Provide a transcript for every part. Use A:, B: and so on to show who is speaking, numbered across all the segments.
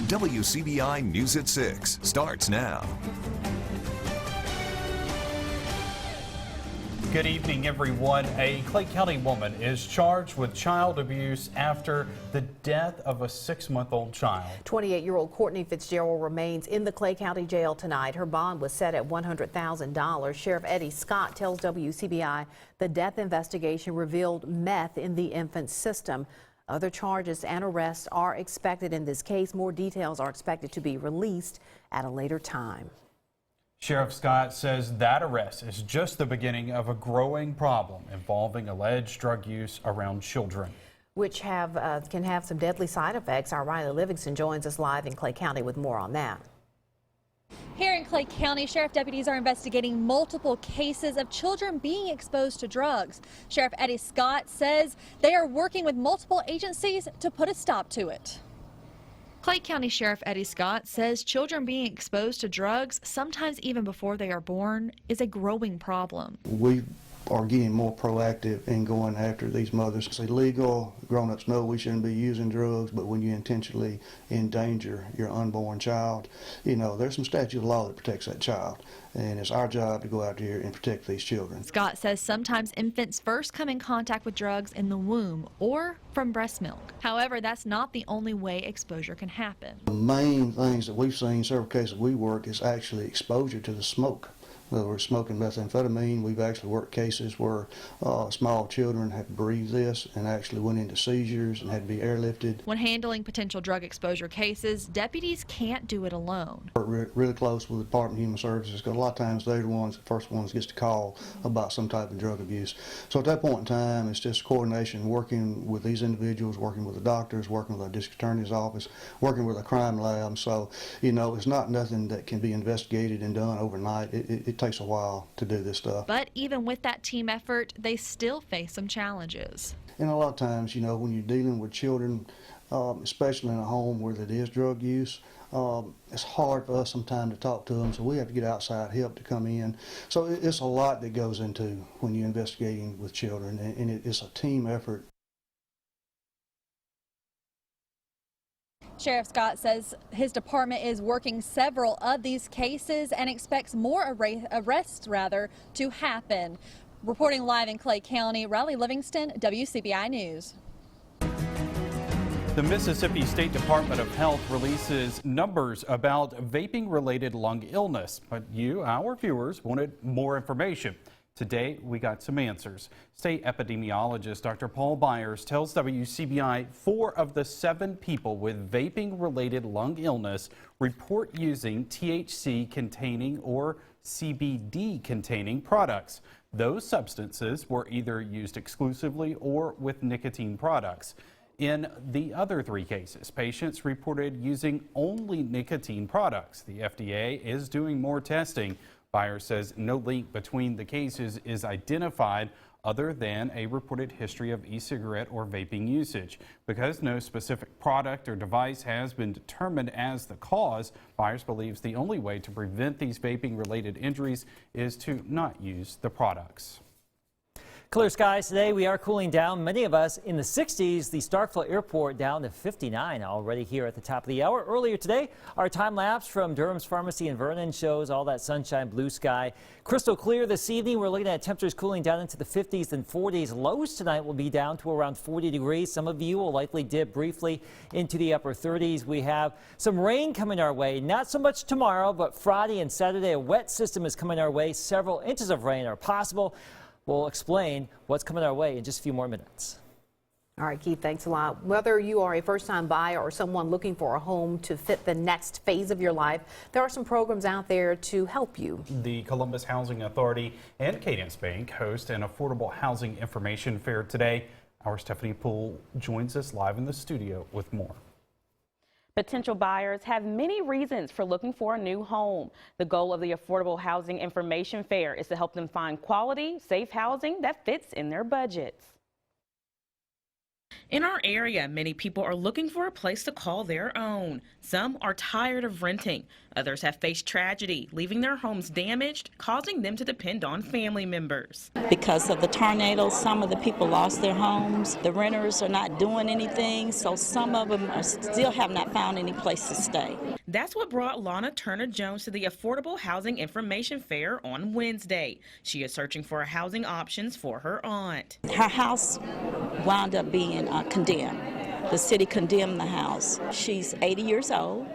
A: WCBI News at 6 starts now.
B: Good evening, everyone. A Clay County woman is charged with child abuse after the death of a 6-month-old child.
C: 28-year-old Courtney Fitzgerald remains in the Clay County Jail tonight. Her bond was set at $100,000. Sheriff Eddie Scott tells WCBI the death investigation revealed meth in the infant's system. Other charges and arrests are expected in this case. More details are expected to be released at a later time.
B: Sheriff Scott says that arrest is just the beginning of a growing problem involving alleged drug use around children,
C: which can have some deadly side effects. Our Riley Livingston joins us live in Clay County with more on that.
D: Here in Clay County, sheriff deputies are investigating multiple cases of children being exposed to drugs. Sheriff Eddie Scott says they are working with multiple agencies to put a stop to it. Clay County Sheriff Eddie Scott says children being exposed to drugs, sometimes even before they are born, is a growing problem.
E: We are getting more proactive in going after these mothers. It's illegal. Grown-ups know we shouldn't be using drugs, but when you intentionally endanger your unborn child, you know, there's some statute of law that protects that child. And it's our job to go out here and protect these children.
D: Scott says sometimes infants first come in contact with drugs in the womb or from breast milk. However, that's not the only way exposure can happen.
E: The main things that we've seen, several cases we work, is actually exposure to the smoke. In other words, smoking methamphetamine. We've actually worked cases where small children had breathed this and actually went into seizures and had to be airlifted.
D: When handling potential drug exposure cases, deputies can't do it alone.
E: We're really close with the Department of Human Services because a lot of times they're the first ones gets to call about some type of drug abuse. So at that point in time, it's just coordination, working with these individuals, working with the doctors, working with our district attorney's office, working with a crime lab. So, you know, it's not nothing that can be investigated and done overnight. It takes a while to do this stuff.
D: But even with that team effort, they still face some challenges.
E: And a lot of times, you know, when you're dealing with children, especially in a home where there is drug use, it's hard for us sometimes to talk to them, so we have to get outside help to come in. So it's a lot that goes into when you're investigating with children, and it's a team effort.
D: Sheriff Scott says his department is working several of these cases and expects more arrests to happen. Reporting live in Clay County, Riley Livingston, WCBI News.
B: The Mississippi State Department of Health releases numbers about vaping-related lung illness, but you, our viewers, wanted more information. Today, we got some answers. State epidemiologist Dr. Paul Byers tells WCBI 4 of the 7 people with vaping-related lung illness report using THC-containing or CBD-containing products. Those substances were either used exclusively or with nicotine products. In the other 3 cases, patients reported using only nicotine products. The FDA is doing more testing. Byers says no link between the cases is identified other than a reported history of e-cigarette or vaping usage. Because no specific product or device has been determined as the cause, Byers believes the only way to prevent these vaping-related injuries is to not use the products.
F: Clear skies today. We are cooling down. Many of us in the 60s. The Starkville Airport down to 59 already here at the top of the hour. Earlier today, our time lapse from Durham's Pharmacy in Vernon shows all that sunshine, blue sky. Crystal clear this evening. We're looking at temperatures cooling down into the 50s and 40s. Lows tonight will be down to around 40 degrees. Some of you will likely dip briefly into the upper 30s. We have some rain coming our way. Not so much tomorrow, but Friday and Saturday, a wet system is coming our way. Several inches of rain are possible. We'll explain what's coming our way in just a few more minutes.
C: All right, Keith, thanks a lot. Whether you are a first-time buyer or someone looking for a home to fit the next phase of your life, there are some programs out there to help you.
B: The Columbus Housing Authority and Cadence Bank host an affordable housing information fair today. Our Stephanie Poole joins us live in the studio with more.
G: Potential buyers have many reasons for looking for a new home. The goal of the Affordable Housing Information Fair is to help them find quality, safe housing that fits in their budgets.
H: In our area, many people are looking for a place to call their own. Some are tired of renting.
G: Others have faced tragedy, leaving their homes damaged, causing them to depend on family members.
H: Because of the tornadoes, some of the people lost their homes. The renters are not doing anything, so some of them still have not found any place to stay.
G: That's what brought Lana Turner-Jones to the Affordable Housing Information Fair on Wednesday. She is searching for housing options for her aunt.
H: Her house wound up being condemned. The city condemned the house. She's 80 years old.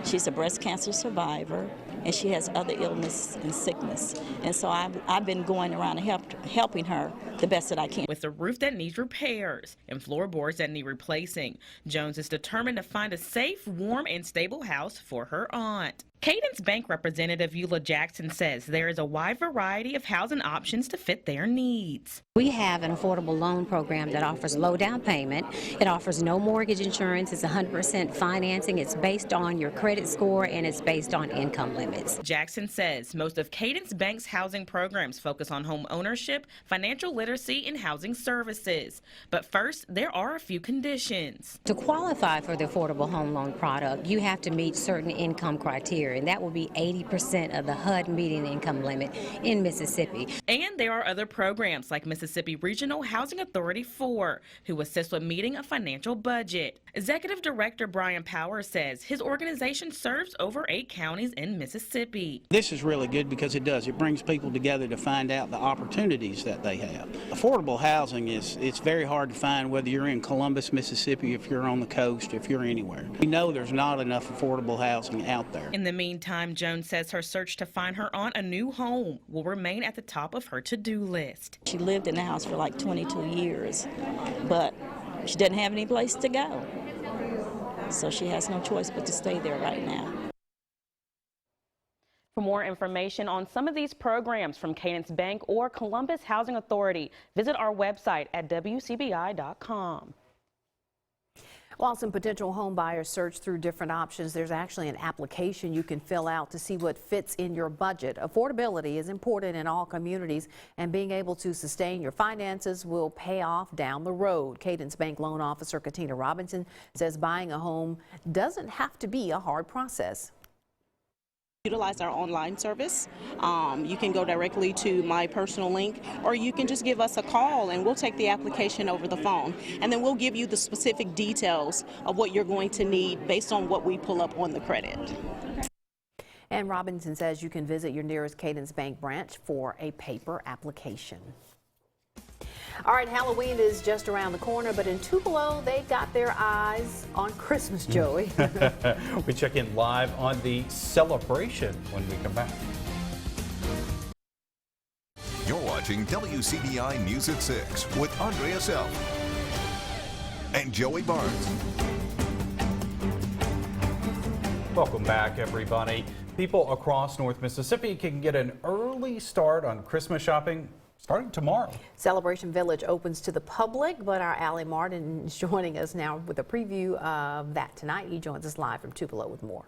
H: She's a breast cancer survivor, and she has other illness and sickness. And so I've been going around and helping her the best that I can.
G: With a roof that needs repairs and floorboards that need replacing, Jones is determined to find a safe, warm, and stable house for her aunt. Cadence Bank representative Eula Jackson says there is a wide variety of housing options to fit their needs.
I: We have an affordable loan program that offers low down payment. It offers no mortgage insurance. It's 100% financing. It's based on your credit score, and it's based on income limits.
G: Jackson says most of Cadence Bank's housing programs focus on home ownership, financial literacy, and housing services. But first, there are a few conditions.
I: To qualify for the affordable home loan product, you have to meet certain income criteria, and that will be 80% of the HUD median income limit in Mississippi.
G: And there are other programs like Mississippi Regional Housing Authority 4, who assist with meeting a financial budget. Executive Director Brian Powers says his organization serves over 8 counties in Mississippi.
J: This is really good because it brings people together to find out the opportunities that they have. Affordable housing it's very hard to find, whether you're in Columbus, Mississippi, if you're on the coast, if you're anywhere. We know there's not enough affordable housing out there.
G: In the meantime, Jones says her search to find her aunt a new home will remain at the top of her to-do list.
H: She lived in the house for like 22 years, but she doesn't have any place to go. So she has no choice but to stay there right now.
G: For more information on some of these programs from Cadence Bank or Columbus Housing Authority, visit our website at wcbi.com.
C: While some potential home buyers search through different options, there's actually an application you can fill out to see what fits in your budget. Affordability is important in all communities, and being able to sustain your finances will pay off down the road. Cadence Bank loan officer Katina Robinson says buying a home doesn't have to be a hard process.
K: Utilize our online service. You can go directly to my personal link, or you can just give us a call and we'll take the application over the phone, and then we'll give you the specific details of what you're going to need based on what we pull up on the credit.
C: And Robinson says you can visit your nearest Cadence Bank branch for a paper application. All right, Halloween is just around the corner, but in Tupelo, they got their eyes on Christmas, Joey.
B: We check in live on the celebration when we come back.
A: You're watching WCBI News at 6 with Andrea Self and Joey Barnes.
B: Welcome back, everybody. People across North Mississippi can get an early start on Christmas shopping starting tomorrow.
C: Celebration Village opens to the public, but our Allie Martin is joining us now with a preview of that tonight. He joins us live from Tupelo with more.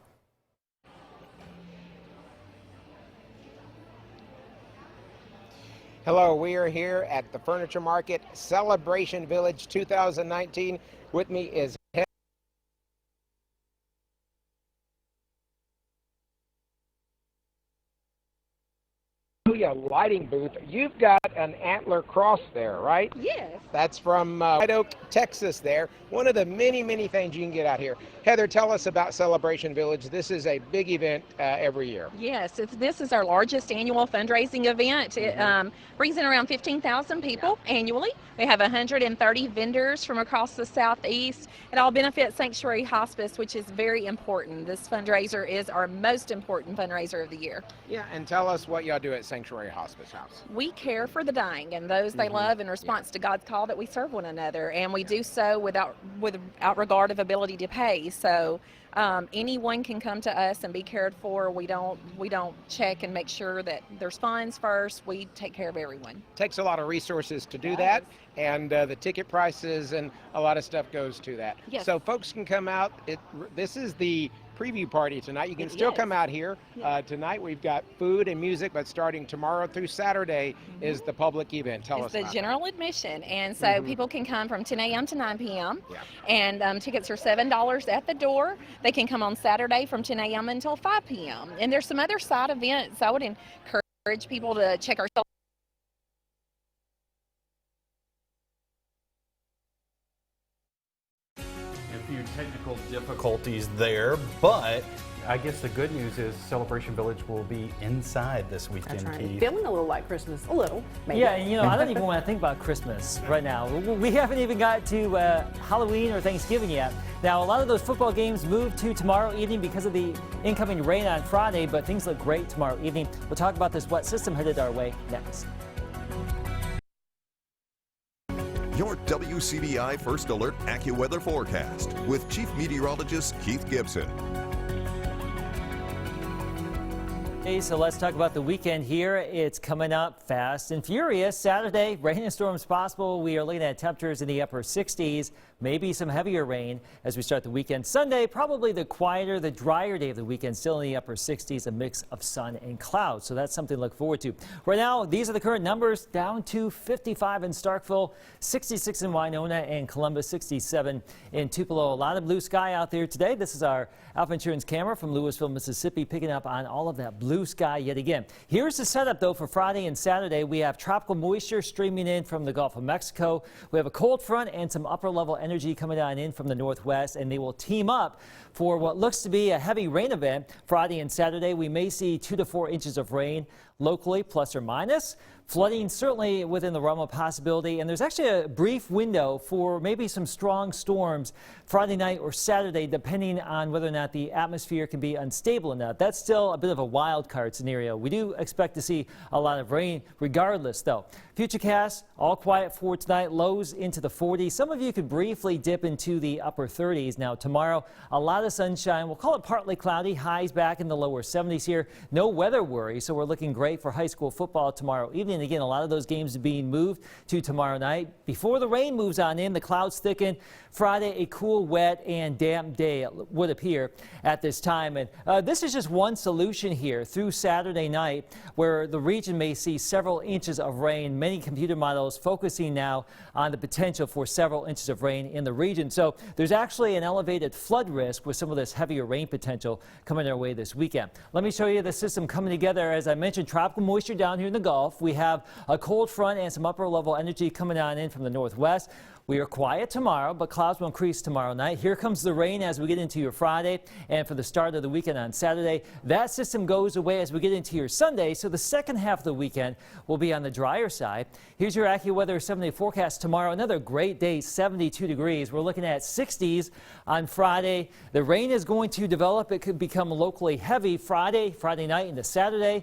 L: Hello, we are here at the Furniture Market Celebration Village 2019. With me is a lighting booth. You've got an antler cross there, right?
M: Yes.
L: That's from White Oak, Texas there. One of the many, many things you can get out here. Heather, tell us about Celebration Village. This is a big event every year.
M: Yes, this is our largest annual fundraising event. It brings in around 15,000 people annually. We have 130 vendors from across the Southeast. It all benefits Sanctuary Hospice, which is very important. This fundraiser is our most important fundraiser of the year.
L: Yeah, and tell us what y'all do at Sanctuary Hospice House.
M: We care for the dying and those they love in response to God's call that we serve one another, and we do so without regard of ability to pay. So anyone can come to us and be cared for. We don't check and make sure that there's funds first. We take care of everyone.
L: Takes a lot of resources to do that, and the ticket prices and a lot of stuff goes to that.
M: Yes.
L: So folks can come out. This is the preview party tonight. You can still come out here. Tonight we've got food and music, but starting tomorrow through Saturday is the public event. Tell us
M: It's the general admission, and so people can come from 10 a.m. to 9 p.m. And tickets are $7 at the door. They can come on Saturday from 10 a.m. until 5 p.m. And there's some other side events. I would encourage people to check our
B: Few technical difficulties there, but I guess the good news is Celebration Village will be inside this weekend.
C: That's right.
B: Keith.
C: Feeling a little like Christmas, a little, maybe.
F: Yeah, and you know, I don't even want to think about Christmas right now. We haven't even got to Halloween or Thanksgiving yet. Now, a lot of those football games moved to tomorrow evening because of the incoming rain on Friday, but things look great tomorrow evening. We'll talk about this wet system headed our way next.
A: Your WCBI First Alert AccuWeather forecast with Chief Meteorologist Keith Gibson.
F: Hey, so let's talk about the weekend here. It's coming up fast and furious. Saturday, rain and storms possible. We are looking at temperatures in the upper 60s, maybe some heavier rain as we start the weekend. Sunday, probably the quieter, the drier day of the weekend, still in the upper 60s, a mix of sun and clouds. So that's something to look forward to. Right now, these are the current numbers. Down to 55 in Starkville, 66 in Winona and Columbus, 67 in Tupelo. A lot of blue sky out there today. This is our Alpha Insurance camera from Louisville, Mississippi, picking up on all of that blue sky yet again. Here's the setup, though, for Friday and Saturday. We have tropical moisture streaming in from the Gulf of Mexico. We have a cold front and some upper-level energy coming on in from the northwest, and they will team up for what looks to be a heavy rain event Friday and Saturday. We may see 2 to 4 inches of rain locally, plus or minus. Flooding certainly within the realm of possibility, and there's actually a brief window for maybe some strong storms Friday night or Saturday, depending on whether or not the atmosphere can be unstable enough. That's still a bit of a wild card scenario. We do expect to see a lot of rain regardless, though. Futurecast, all quiet for tonight, lows into the 40s. Some of you could briefly dip into the upper 30s. Now tomorrow, a lot of sunshine. We'll call it partly cloudy, highs back in the lower 70s here. No weather worry, so we're looking great for high school football tomorrow evening. Again, a lot of those games are being moved to tomorrow night. Before the rain moves on in, the clouds thicken. Friday, a cool, wet, and damp day it would appear at this time. And this is just one solution here through Saturday night, where the region may see several inches of rain. Many computer models focusing now on the potential for several inches of rain in the region. So there's actually an elevated flood risk with some of this heavier rain potential coming our way this weekend. Let me show you the system coming together. As I mentioned, tropical moisture down here in the Gulf. We have a cold front and some upper level energy coming on in from the northwest. We are quiet tomorrow, but clouds will increase tomorrow night. Here comes the rain as we get into your Friday and for the start of the weekend on Saturday. That system goes away as we get into your Sunday, so the second half of the weekend will be on the drier side. Here's your AccuWeather 7-day forecast tomorrow. Another great day, 72 degrees. We're looking at 60s on Friday. The rain is going to develop. It could become locally heavy Friday night into Saturday.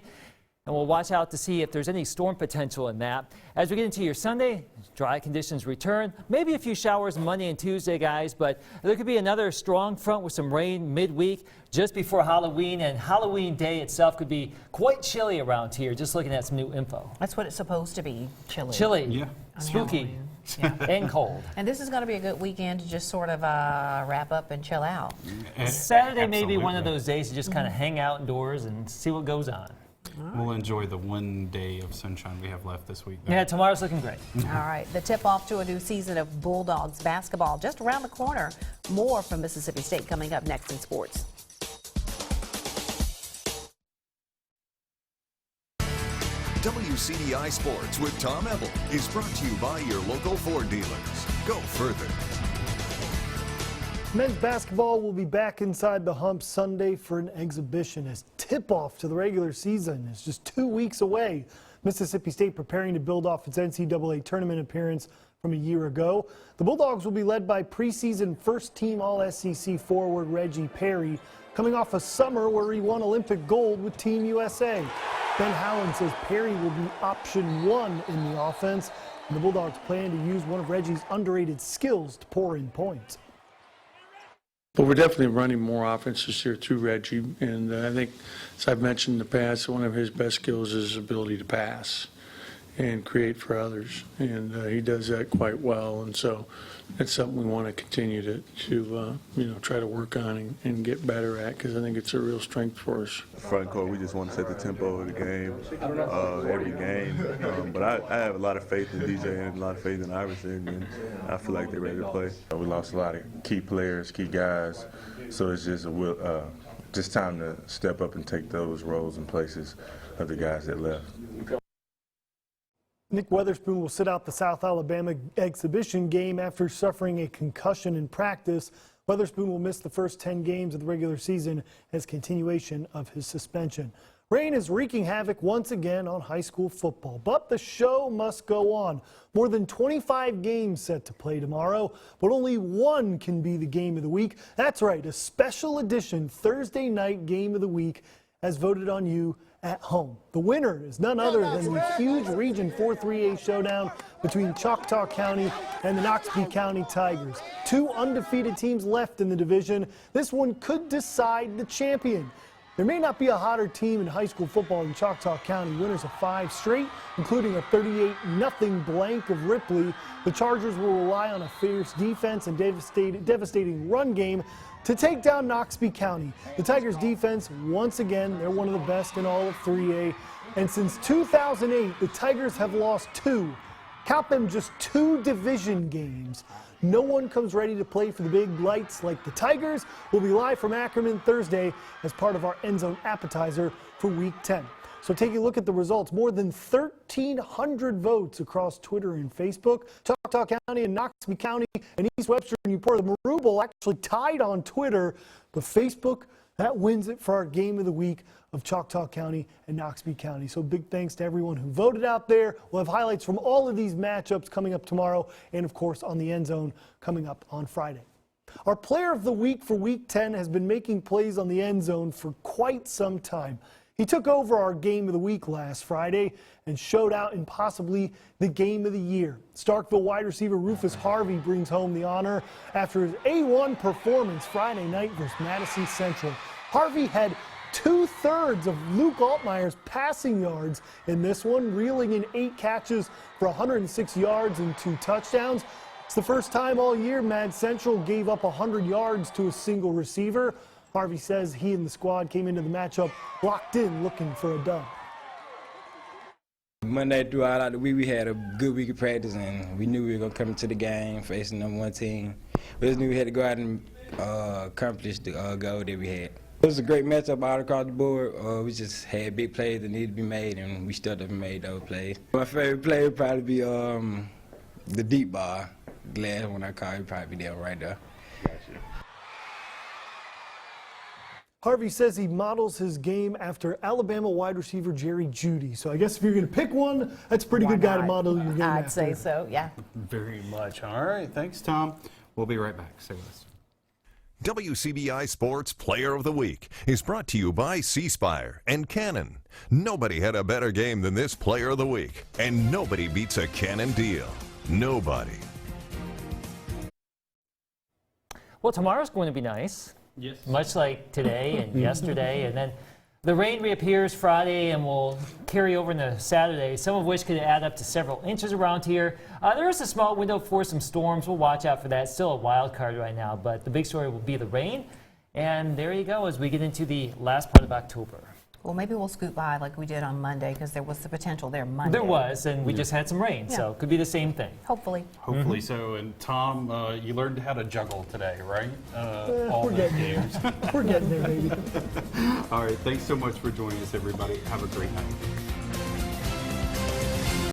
F: And we'll watch out to see if there's any storm potential in that. As we get into your Sunday, dry conditions return. Maybe a few showers Monday and Tuesday, guys, but there could be another strong front with some rain midweek just before Halloween, and Halloween day itself could be quite chilly around here, just looking at some new info.
C: That's what it's supposed to be, chilly.
F: Chilly,
B: yeah.
F: Spooky, and cold.
C: And this is going to be a good weekend to just sort of wrap up and chill out.
F: Saturday may be one of those days to just kind of hang out indoors and see what goes on.
B: We'll enjoy the one day of sunshine we have left this week, though.
F: Yeah, tomorrow's looking great.
C: All right, the tip-off to a new season of Bulldogs basketball just around the corner. More from Mississippi State coming up next in sports.
A: WCBI Sports with Tom Ebel is brought to you by your local Ford dealers. Go further.
N: Men's basketball will be back inside the Hump Sunday for an exhibition as tip-off to the regular season is just 2 weeks away. Mississippi State preparing to build off its NCAA tournament appearance from a year ago. The Bulldogs will be led by preseason first-team All-SEC forward Reggie Perry, coming off a summer where he won Olympic gold with Team USA. Ben Howland says Perry will be option one in the offense, and the Bulldogs plan to use one of Reggie's underrated skills to pour in points.
O: But we're definitely running more offense this year through Reggie, and I think, as I've mentioned in the past, one of his best skills is his ability to pass. and create for others. And he does that quite well. And so that's something we want to continue to try to work on and get better at, because I think it's a real strength for us.
P: Front court, we just want to set the tempo of the game, every game. But I have a lot of faith in DJ and a lot of faith in Iverson, and I feel like they're ready to play.
Q: We lost a lot of key players, key guys, so it's just time to step up and take those roles and places of the guys that left.
N: Nick Weatherspoon will sit out the South Alabama exhibition game after suffering a concussion in practice. Weatherspoon will miss the first 10 games of the regular season as continuation of his suspension. Rain is wreaking havoc once again on high school football, but the show must go on. More than 25 games set to play tomorrow, but only one can be the game of the week. That's right, a special edition Thursday night game of the week as voted on you at home. The winner is none other than the huge Region 4 3A showdown between Choctaw County and the Noxubee County Tigers. Two undefeated teams left in the division. This one could decide the champion. There may not be a hotter team in high school football than Choctaw County. Winners of 5 straight, including a 38-0 blank of Ripley. The Chargers will rely on a fierce defense and devastating run game to take down Noxubee County. The Tigers defense, once again, they're one of the best in all of 3A. And since 2008, the Tigers have lost 2. Count them, just 2 division games. No one comes ready to play for the big lights like the Tigers. We'll be live from Ackerman Thursday as part of our End Zone appetizer for Week 10. So taking a look at the results, more than 1,300 votes across Twitter and Facebook. Choctaw County and Noxubee County and East Webster and Newport. The Maroon Bowl actually tied on Twitter, but Facebook, that wins it for our game of the week of Choctaw County and Noxubee County. So big thanks to everyone who voted out there. We'll have highlights from all of these matchups coming up tomorrow and, of course, on the End Zone coming up on Friday. Our player of the week for Week 10 has been making plays on the End Zone for quite some time. He took over our game of the week last Friday and showed out in possibly the game of the year. Starkville wide receiver Rufus Harvey brings home the honor after his A1 performance Friday night versus Madison Central. Harvey had 2/3 of Luke Altmeier's passing yards in this one, reeling in 8 catches for 106 yards and 2 touchdowns. It's the first time all year Mad Central gave up 100 yards to a single receiver. Harvey says he and the squad came into the matchup locked in, looking for a dub.
R: Monday throughout the week, we had a good week of practice, and we knew we were going to come into the game facing #1 team. We just knew we had to go out and accomplish the goal that we had. It was a great matchup all across the board. We just had big plays that needed to be made, and we stepped up and made those plays. My favorite play would probably be the deep ball. Glad when I call it, probably be there right there.
P: Gotcha.
N: Harvey says he models his game after Alabama wide receiver Jerry Jeudy. So I guess if you're going to pick one, that's a pretty good guy to model your game after.
C: I'd say so, yeah.
B: Very much. All right. Thanks, Tom. We'll be right back. Stay with us.
A: WCBI Sports Player of the Week is brought to you by C Spire and Canon. Nobody had a better game than this Player of the Week, and nobody beats a Canon deal. Nobody.
F: Well, tomorrow's going to be nice.
B: Yes.
F: Much like today and yesterday, and then the rain reappears Friday and will carry over into Saturday, some of which could add up to several inches around here. There is a small window for some storms. We'll watch out for that. It's still a wild card right now, but the big story will be the rain. And there you go as we get into the last part of October.
C: Well, maybe we'll scoot by like we did on Monday because there was the potential there Monday.
F: There was, and we just had some rain, so it could be the same thing.
C: Hopefully.
B: Hopefully so. And Tom, you learned how to juggle today, right? All
N: We're
B: the
N: getting
B: games.
N: there. We're getting there, baby.
B: All right. Thanks so much for joining us, everybody. Have a great night.